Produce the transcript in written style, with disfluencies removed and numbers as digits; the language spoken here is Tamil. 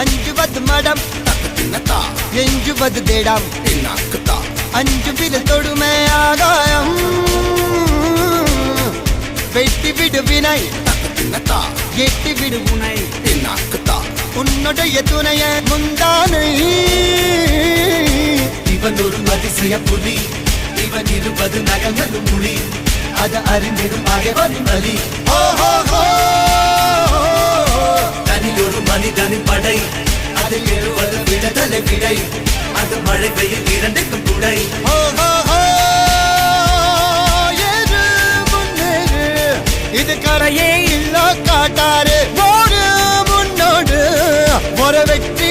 அஞ்சுவது மடம் எஞ்சுவது தேடம் அஞ்சு வித தொடுமை ஆகாயம் வெட்டி விடு வினை எட்டி விடு உனை உன்னுடைய துணைய முந்தானை இவன் ஒரு அதிசய புலி இவன் இருபது நகங்களும் மொழி அது அறிந்திடும் அகைவரின் வலி தனில் ஒரு மனிதனின் படை அதில் எழுவது விடுதலை விடை அது மழை பெய்யும் இரண்டுக்கும் துணை இது கரையே இல்ல காட்டாரு முன்னோடு ஒரு வெற்றி